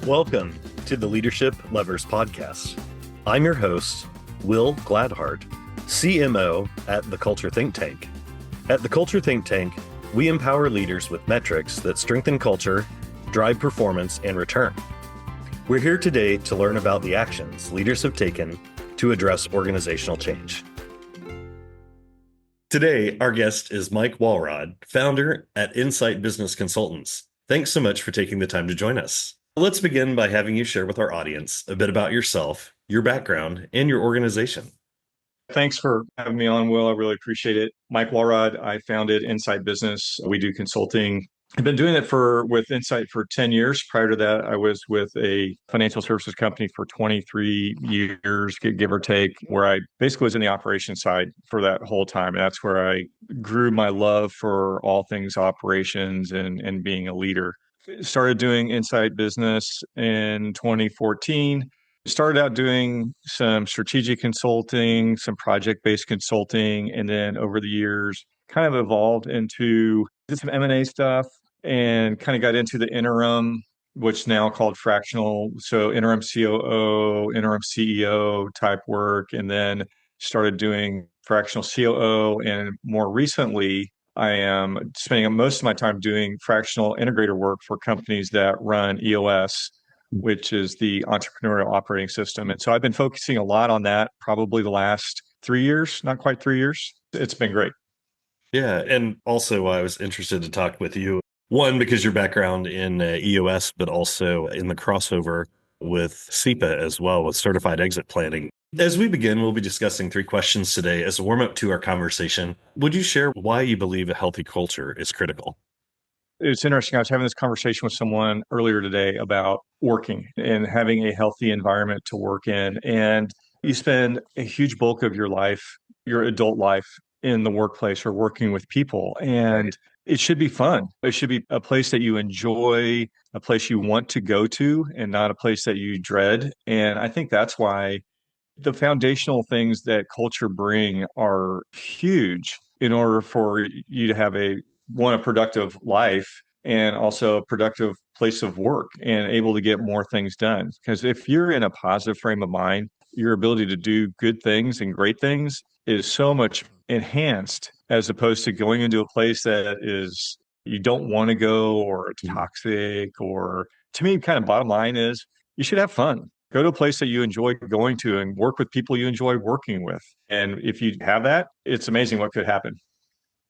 Welcome to the Leadership Lovers Podcast. I'm your host, Will Gladhart, CMO at the Culture Think Tank. At the Culture Think Tank, we empower leaders with metrics that strengthen culture, drive performance, and return. We're here today to learn about the actions leaders have taken to address organizational change. Today, our guest is Mike Walrod, founder at Insight Business Consultants. Thanks so much for taking the time to join us. Let's begin by having you share with our audience a bit about yourself, your background, and your organization. Thanks for having me on, Will. I really appreciate it. Mike Walrod, I founded Insight Business. We do consulting. I've been doing it with Insight for 10 years. Prior to that, I was with a financial services company for 23 years, give or take, where I basically was in the operations side for that whole time. And that's where I grew my love for all things operations and being a leader. Started doing Insight Business in 2014. Started out doing some strategic consulting, some project-based consulting, and then over the years kind of evolved into did some M&A stuff and kind of got into the interim, which is now called fractional. So interim COO, interim CEO type work, and then started doing fractional COO. And more recently, I am spending most of my time doing fractional integrator work for companies that run EOS, which is the entrepreneurial operating system. And so I've been focusing a lot on that probably the last 3 years, not quite 3 years. It's been great. Yeah, and also I was interested to talk with you, one, because your background in EOS, but also in the crossover with SEPA as well, with certified exit planning. As we begin, we'll be discussing 3 questions today as a warm-up to our conversation. Would you share why you believe a healthy culture is critical? It's interesting. I was having this conversation with someone earlier today about working and having a healthy environment to work in. And you spend a huge bulk of your life, your adult life, in the workplace or working with people. And it should be fun. It should be a place that you enjoy, a place you want to go to, and not a place that you dread. And I think that's why the foundational things that culture bring are huge in order for you to have a productive life and also a productive place of work and able to get more things done. Because if you're in a positive frame of mind, your ability to do good things and great things is so much enhanced as opposed to going into a place that is you don't want to go or it's toxic. Or to me, kind of bottom line is you should have fun. Go to a place that you enjoy going to and work with people you enjoy working with. And if you have that, it's amazing what could happen.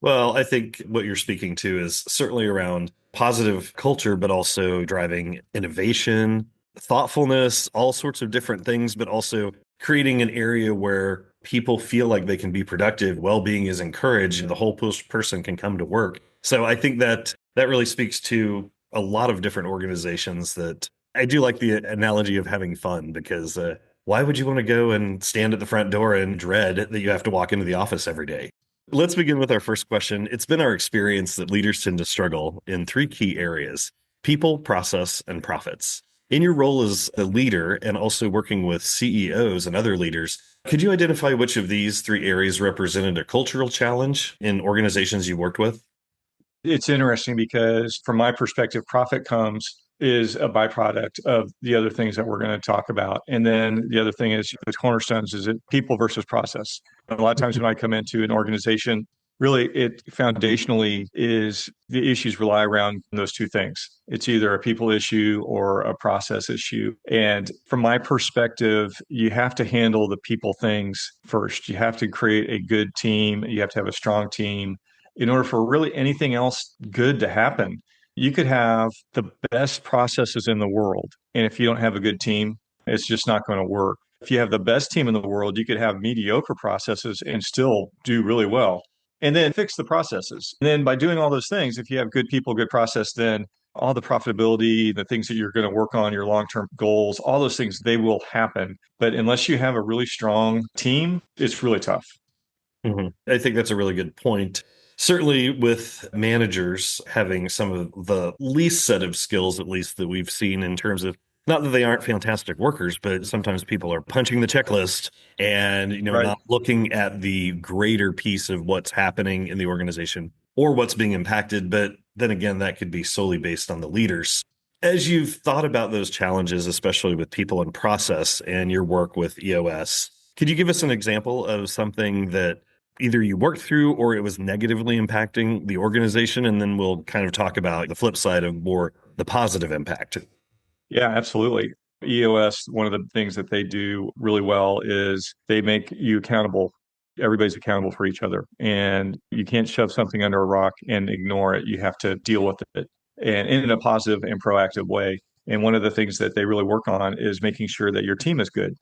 Well, I think what you're speaking to is certainly around positive culture, but also driving innovation, thoughtfulness, all sorts of different things, but also creating an area where people feel like they can be productive, well-being is encouraged, and the whole person can come to work. So I think that really speaks to a lot of different organizations. That I do like the analogy of having fun, because why would you want to go and stand at the front door and dread that you have to walk into the office every day? Let's begin with our first question. It's been our experience that leaders tend to struggle in 3 key areas: people, process, and profits. In your role as a leader and also working with CEOs and other leaders, could you identify which of these 3 areas represented a cultural challenge in organizations you worked with? It's interesting because from my perspective, profit is a byproduct of the other things that we're going to talk about. And then the other thing is the cornerstones is it people versus process. A lot of times when I come into an organization, really it foundationally is the issues rely around those 2 things. It's either a people issue or a process issue. And from my perspective, you have to handle the people things first. You have to create a good team. You have to have a strong team in order for really anything else good to happen. You could have the best processes in the world, and if you don't have a good team, it's just not going to work. If you have the best team in the world, you could have mediocre processes and still do really well. And then fix the processes. And then by doing all those things, if you have good people, good process, then all the profitability, the things that you're going to work on, your long-term goals, all those things, they will happen. But unless you have a really strong team, it's really tough. I think that's a really good point. Certainly with managers having some of the least set of skills, at least that we've seen, in terms of, not that they aren't fantastic workers, but sometimes people are punching the checklist and, Right. not looking at the greater piece of what's happening in the organization or what's being impacted. But then again, that could be solely based on the leaders. As you've thought about those challenges, especially with people and process and your work with EOS, could you give us an example of something that either you worked through or it was negatively impacting the organization? And then we'll kind of talk about the flip side of more the positive impact. Yeah, absolutely. EOS, one of the things that they do really well is they make you accountable. Everybody's accountable for each other. And you can't shove something under a rock and ignore it. You have to deal with it and in a positive and proactive way. And one of the things that they really work on is making sure that your team is good.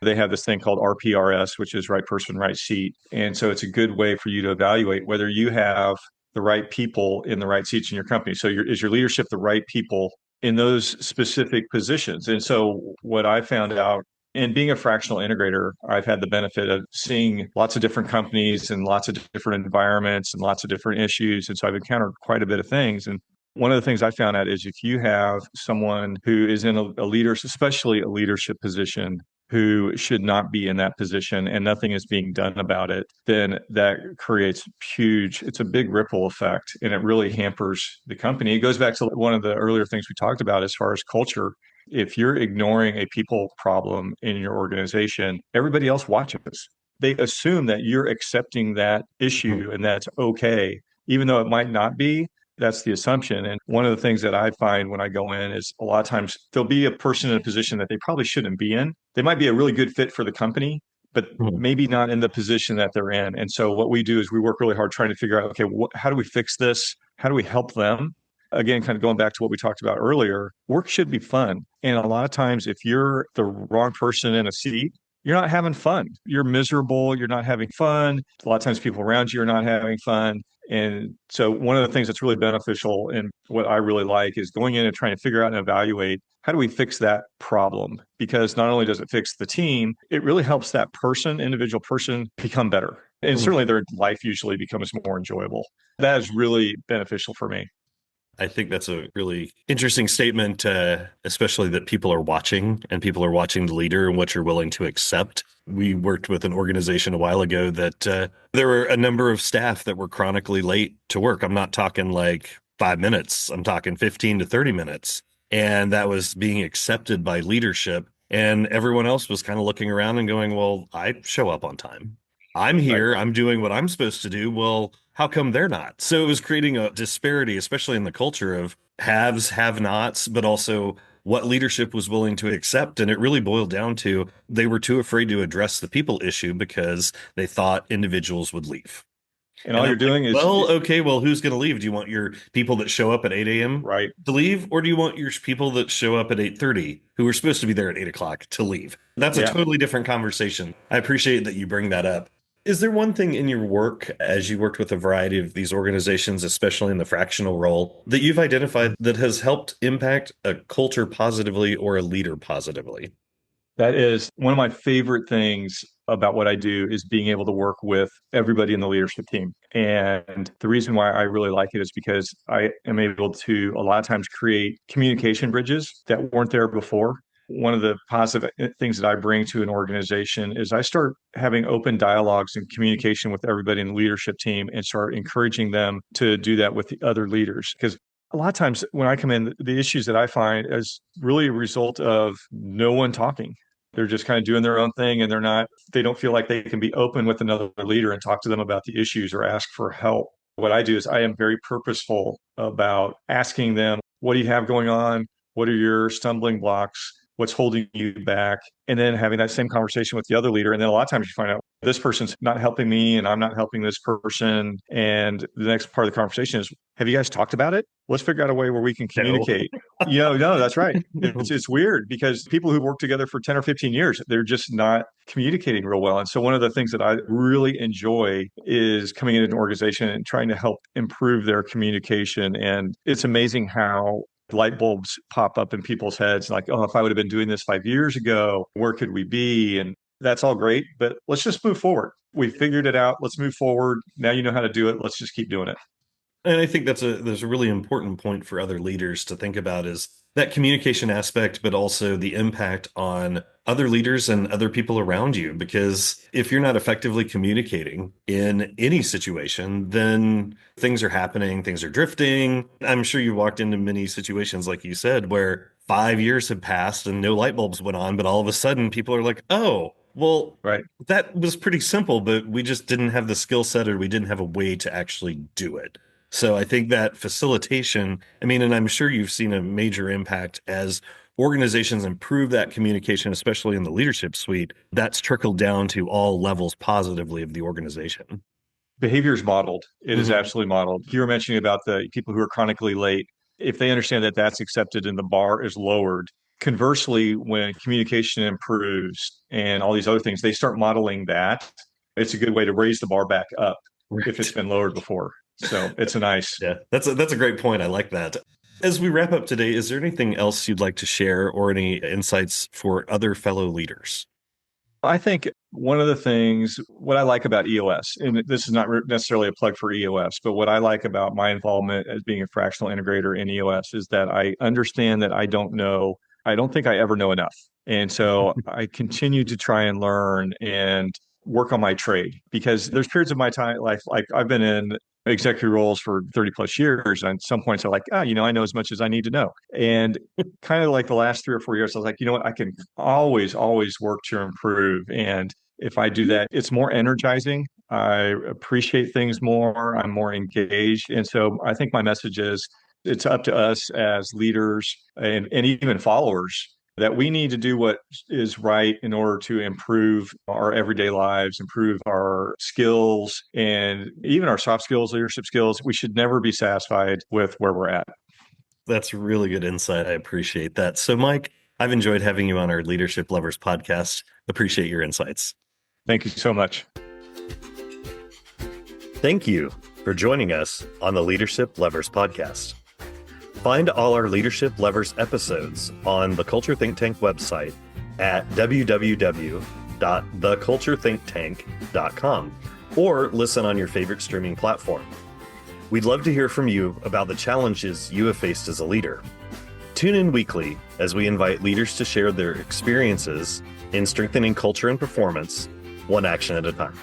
They have this thing called RPRS, which is right person, right seat. And so it's a good way for you to evaluate whether you have the right people in the right seats in your company. So is your leadership the right people in those specific positions? And so what I found out, and being a fractional integrator, I've had the benefit of seeing lots of different companies and lots of different environments and lots of different issues. And so I've encountered quite a bit of things. And one of the things I found out is if you have someone who is in a leader, especially a leadership position, who should not be in that position and nothing is being done about it, then that creates huge, it's a big ripple effect and it really hampers the company. It goes back to one of the earlier things we talked about as far as culture. If you're ignoring a people problem in your organization, everybody else watches. They assume that you're accepting that issue and that's okay, even though it might not be. That's the assumption. And one of the things that I find when I go in is a lot of times there'll be a person in a position that they probably shouldn't be in. They might be a really good fit for the company, but Mhm. maybe not in the position that they're in. And so what we do is we work really hard trying to figure out, okay, how do we fix this? How do we help them? Again, kind of going back to what we talked about earlier, work should be fun. And a lot of times, if you're the wrong person in a seat, you're not having fun. You're miserable. You're not having fun. A lot of times, people around you are not having fun. And so, one of the things that's really beneficial and what I really like is going in and trying to figure out and evaluate how do we fix that problem? Because not only does it fix the team, it really helps that person, individual person, become better. And Mhm. certainly their life usually becomes more enjoyable. That is really beneficial for me. I think that's a really interesting statement, especially that people are watching and people are watching the leader and what you're willing to accept. We worked with an organization a while ago that there were a number of staff that were chronically late to work. I'm not talking like 5 minutes, I'm talking 15 to 30 minutes. And that was being accepted by leadership. And everyone else was kind of looking around and going, well, I show up on time. I'm Right. here. I'm doing what I'm supposed to do. Well, how come they're not? So it was creating a disparity, especially in the culture of haves, have nots, but also what leadership was willing to accept. And it really boiled down to they were too afraid to address the people issue because they thought individuals would leave. And And all I'm you're like, doing is, well, okay, well, who's going to leave? Do you want your people that show up at 8 a.m. right. to leave, or do you want your people that show up at 8:30 who are supposed to be there at 8 o'clock to leave? That's a Yeah. totally different conversation. I appreciate that you bring that up. Is there one thing in your work, as you worked with a variety of these organizations, especially in the fractional role, that you've identified that has helped impact a culture positively or a leader positively? That is one of my favorite things about what I do is being able to work with everybody in the leadership team. And the reason why I really like it is because I am able to a lot of times create communication bridges that weren't there before. One of the positive things that I bring to an organization is I start having open dialogues and communication with everybody in the leadership team and start encouraging them to do that with the other leaders. Because a lot of times when I come in, the issues that I find is really a result of no one talking. They're just kind of doing their own thing and they don't feel like they can be open with another leader and talk to them about the issues or ask for help. What I do is I am very purposeful about asking them, what do you have going on? What are your stumbling blocks? What's holding you back? And then having that same conversation with the other leader. And then a lot of times you find out this person's not helping me and I'm not helping this person. And the next part of the conversation is, have you guys talked about it? Let's figure out a way where we can No. communicate. No, that's right. It's weird because people who've worked together for 10 or 15 years, they're just not communicating real well. And so one of the things that I really enjoy is coming into an organization and trying to help improve their communication. And it's amazing how light bulbs pop up in people's heads like, oh, if I would have been doing this 5 years ago, where could we be? And that's all great, but let's just move forward. We figured it out. Let's move forward. Now you know how to do it. Let's just keep doing it. And I think there's a really important point for other leaders to think about is that communication aspect, but also the impact on other leaders and other people around you. Because if you're not effectively communicating in any situation, then things are happening, things are drifting. I'm sure you walked into many situations, like you said, where 5 years have passed and no light bulbs went on, but all of a sudden people are like, oh, well, Right. that was pretty simple, but we just didn't have the skill set or we didn't have a way to actually do it. So I think that facilitation, I mean, and I'm sure you've seen a major impact as organizations improve that communication, especially in the leadership suite, that's trickled down to all levels positively of the organization. Behavior is modeled. It is Hmm. absolutely modeled. You were mentioning about the people who are chronically late. If they understand that that's accepted and the bar is lowered, conversely, when communication improves and all these other things, they start modeling that. It's a good way to raise the bar back up if it's Right. been lowered before. So it's a nice. Yeah, that's a great point. I like that. As we wrap up today, is there anything else you'd like to share or any insights for other fellow leaders? I think one of the things, what I like about EOS, and this is not necessarily a plug for EOS, but what I like about my involvement as being a fractional integrator in EOS is that I understand that I don't know, I don't think I ever know enough. And so I continue to try and learn and work on my trade because there's periods of my time, like I've been in executive roles for 30 plus years. And at some points I'm like, I know as much as I need to know. And kind of like the last 3 or 4 years, I was like, you know what, I can always work to improve. And if I do that, it's more energizing. I appreciate things more. I'm more engaged. And so I think my message is it's up to us as leaders and even followers that we need to do what is right in order to improve our everyday lives, improve our skills, and even our soft skills, leadership skills. We should never be satisfied with where we're at. That's really good insight. I appreciate that. So, Mike, I've enjoyed having you on our Leadership Lovers podcast. Appreciate your insights. Thank you so much. Thank you for joining us on the Leadership Lovers podcast. Find all our Leadership Lovers episodes on the Culture Think Tank website at www.theculturethinktank.com or listen on your favorite streaming platform. We'd love to hear from you about the challenges you have faced as a leader. Tune in weekly as we invite leaders to share their experiences in strengthening culture and performance, one action at a time.